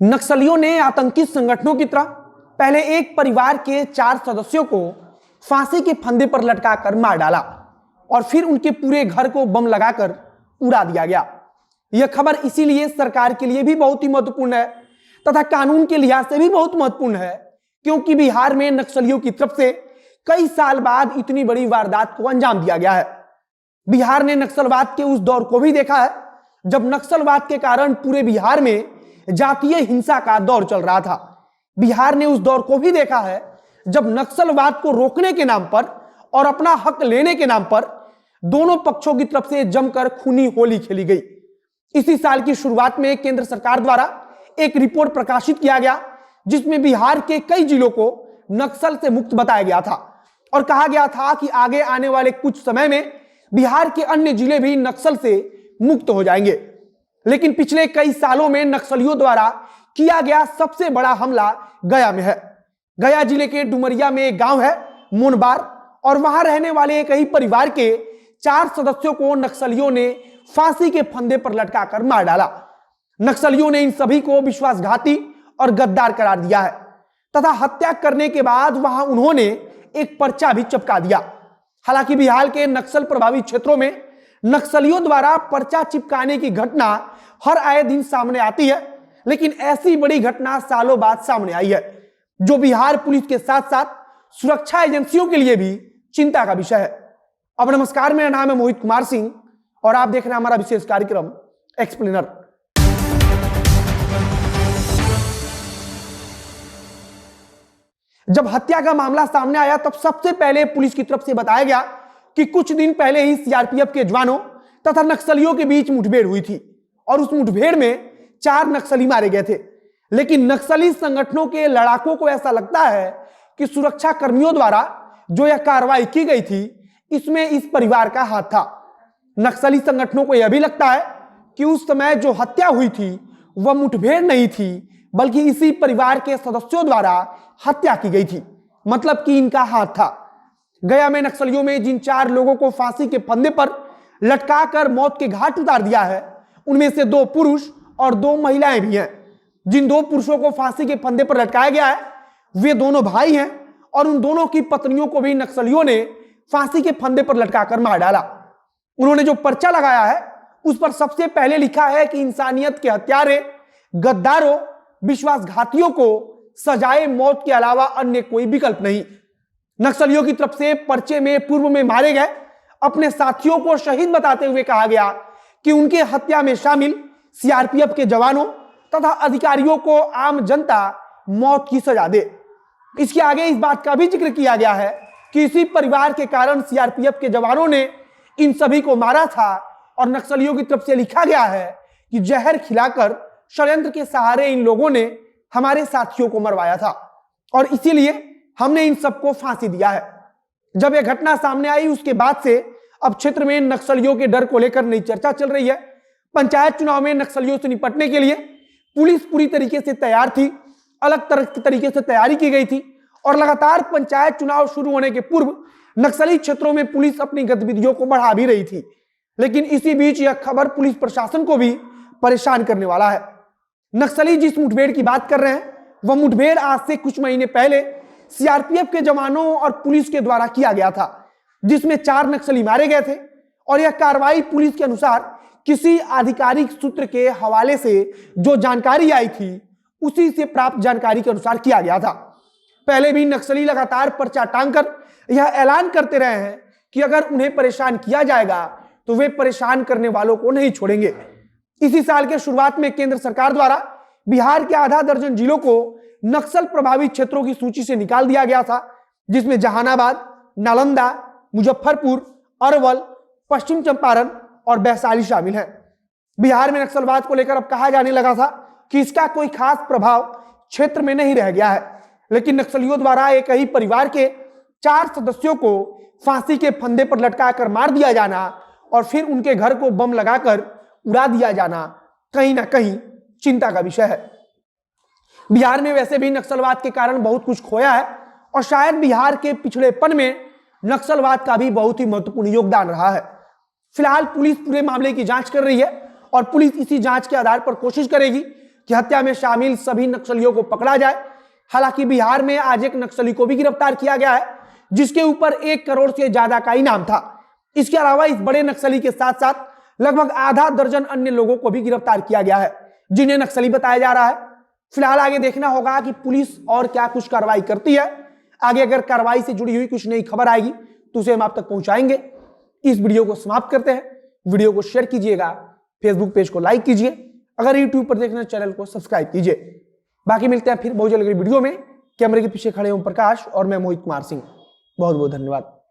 नक्सलियों ने आतंकी संगठनों की तरह पहले एक परिवार के 4 सदस्यों को फांसी के फंदे पर लटकाकर मार डाला और फिर उनके पूरे घर को बम लगाकर उड़ा दिया गया। यह खबर इसीलिए सरकार के लिए भी बहुत ही महत्वपूर्ण है तथा कानून के लिहाज से भी बहुत महत्वपूर्ण है, क्योंकि बिहार में नक्सलियों की तरफ से कई साल बाद इतनी बड़ी वारदात को अंजाम दिया गया है। बिहार ने नक्सलवाद के उस दौर को भी देखा है जब नक्सलवाद के कारण पूरे बिहार में जातीय हिंसा का दौर चल रहा था। बिहार ने उस दौर को भी देखा है जब नक्सलवाद को रोकने के नाम पर और अपना हक लेने के नाम पर दोनों पक्षों की तरफ से जमकर खूनी होली खेली गई। इसी साल की शुरुआत में केंद्र सरकार द्वारा एक रिपोर्ट प्रकाशित किया गया जिसमें बिहार के कई जिलों को नक्सल से मुक्त बताया गया था और कहा गया था कि आगे आने वाले कुछ समय में बिहार के अन्य जिले भी नक्सल से मुक्त हो जाएंगे। लेकिन पिछले कई सालों में नक्सलियों द्वारा किया गया सबसे बड़ा हमला गया में है। गया जिले के डुमरिया में एक गांव है मोनबार, और वहां रहने वाले एक ही परिवार के 4 सदस्यों को नक्सलियों ने फांसी के फंदे पर लटकाकर मार डाला। नक्सलियों ने इन सभी को विश्वासघाती और गद्दार करार दिया है तथा हत्या करने के बाद वहां उन्होंने एक पर्चा भी चिपका दिया। हालांकि बिहार के नक्सल प्रभावित क्षेत्रों में नक्सलियों द्वारा पर्चा चिपकाने की घटना हर आए दिन सामने आती है, लेकिन ऐसी बड़ी घटना सालों बाद सामने आई है जो बिहार पुलिस के साथ साथ सुरक्षा एजेंसियों के लिए भी चिंता का विषय है। अब नमस्कार, मेरा नाम है मोहित कुमार सिंह और आप देख रहे हैं हमारा विशेष कार्यक्रम एक्सप्लेनर। जब हत्या का मामला सामने आया तब सबसे पहले पुलिस की तरफ से बताया गया कि कुछ दिन पहले ही सीआरपीएफ के जवानों तथा नक्सलियों के बीच मुठभेड़ हुई थी और उस मुठभेड़ में 4 नक्सली मारे गए थे। लेकिन नक्सली संगठनों के लड़ाकों को ऐसा लगता है कि सुरक्षा कर्मियों द्वारा जो यह कार्रवाई की गई थी इसमें इस परिवार का हाथ था। नक्सली संगठनों को यह भी लगता है कि उस समय जो हत्या हुई थी वह मुठभेड़ नहीं थी, बल्कि इसी परिवार के सदस्यों द्वारा हत्या की गई थी, मतलब कि इनका हाथ था। गया में नक्सलियों में जिन 4 लोगों को फांसी के फंदे पर लटकाकर मौत के घाट उतार दिया है उनमें से 2 पुरुष और 2 महिलाएं भी हैं। जिन 2 पुरुषों को फांसी के फंदे पर लटकाया गया है वे दोनों भाई हैं और उन दोनों की पत्नियों को भी नक्सलियों ने फांसी के फंदे पर लटकाकर मार डाला। उन्होंने जो पर्चा लगाया है उस पर सबसे पहले लिखा है कि इंसानियत के हत्यारे, गद्दारों, विश्वासघातियों को सजाए मौत के अलावा अन्य कोई विकल्प नहीं। नक्सलियों की तरफ से पर्चे में पूर्व में मारे गए अपने साथियों को शहीद बताते हुए कहा गया कि उनके हत्या में शामिल सीआरपीएफ के जवानों तथा अधिकारियों को आम जनता मौत की सजा दे। इसके आगे इस बात का भी जिक्र किया गया है कि इसी परिवार के कारण सीआरपीएफ के जवानों ने इन सभी को मारा था और नक्सलियों की तरफ से लिखा गया है कि जहर खिलाकर षड्यंत्र के सहारे इन लोगों ने हमारे साथियों को मरवाया था और इसीलिए हमने इन सबको फांसी दिया है। जब यह घटना सामने आई उसके बाद से अब क्षेत्र में नक्सलियों के डर को लेकर नई चर्चा चल रही है। पंचायत चुनाव में नक्सलियों से निपटने के लिए पुलिस पूरी तरीके से तैयार थी, अलग तरीके से तैयारी की गई थी और लगातार पंचायत चुनाव शुरू होने के पूर्व नक्सली क्षेत्रों में पुलिस अपनी गतिविधियों को बढ़ा भी रही थी। लेकिन इसी बीच यह खबर पुलिस प्रशासन को भी परेशान करने वाला है। नक्सली जिस मुठभेड़ की बात कर रहे हैं वह मुठभेड़ आज से कुछ महीने पहले सीआरपीएफ के जवानों और पुलिस के द्वारा किया गया था, जिसमें 4 नक्सली मारे गए थे और यह कार्रवाई पुलिस के अनुसार किसी आधिकारिक सूत्र के हवाले से जो जानकारी आई थी उसी से प्राप्त जानकारी के अनुसार किया गया था। पहले भी नक्सली लगातार पर्चा टांगकर यह ऐलान करते रहे हैं कि अगर उन्हें परेशान किया जाएगा तो वे परेशान करने वालों को नहीं छोड़ेंगे। इसी साल के शुरुआत में केंद्र सरकार द्वारा बिहार के आधा दर्जन जिलों को नक्सल प्रभावित क्षेत्रों की सूची से निकाल दिया गया था, जिसमें जहानाबाद, नालंदा, मुजफ्फरपुर, अरवल, पश्चिम चंपारण और वैशाली शामिल हैं। बिहार में नक्सलवाद को लेकर अब कहा जाने लगा था कि इसका कोई खास प्रभाव क्षेत्र में नहीं रह गया है, लेकिन नक्सलियों द्वारा एक ही परिवार के 4 सदस्यों को फांसी के फंदे पर लटकाकर मार दिया जाना और फिर उनके घर को बम लगाकर उड़ा दिया जाना कहीं ना कहीं चिंता का विषय है। बिहार में वैसे भी नक्सलवाद के कारण बहुत कुछ खोया है और शायद बिहार के पिछड़ेपन में नक्सलवाद का भी बहुत ही महत्वपूर्ण योगदान रहा है। फिलहाल पुलिस पूरे मामले की जांच कर रही है और पुलिस इसी जांच के आधार पर कोशिश करेगी कि हत्या में शामिल सभी नक्सलियों को पकड़ा जाए। हालांकि बिहार में आज एक नक्सली को भी गिरफ्तार किया गया है, जिसके ऊपर 1 करोड़ से ज्यादा का इनाम था। इसके अलावा इस बड़े नक्सली के साथ साथ लगभग आधा दर्जन अन्य लोगों को भी गिरफ्तार किया गया है, जिन्हें नक्सली बताया जा रहा है। फिलहाल आगे देखना होगा कि पुलिस और क्या कुछ कार्रवाई करती है। आगे अगर कार्रवाई से जुड़ी हुई कुछ नई खबर आएगी तो उसे हम आप तक पहुंचाएंगे। इस वीडियो को समाप्त करते हैं। वीडियो को शेयर कीजिएगा, फेसबुक पेज को लाइक कीजिए, अगर यूट्यूब पर देखना चैनल को सब्सक्राइब कीजिए। बाकी मिलते हैं फिर बहुत जल्द वीडियो में। कैमरे के पीछे खड़े ओम प्रकाश और मैं मोहित कुमार सिंह। बहुत बहुत धन्यवाद।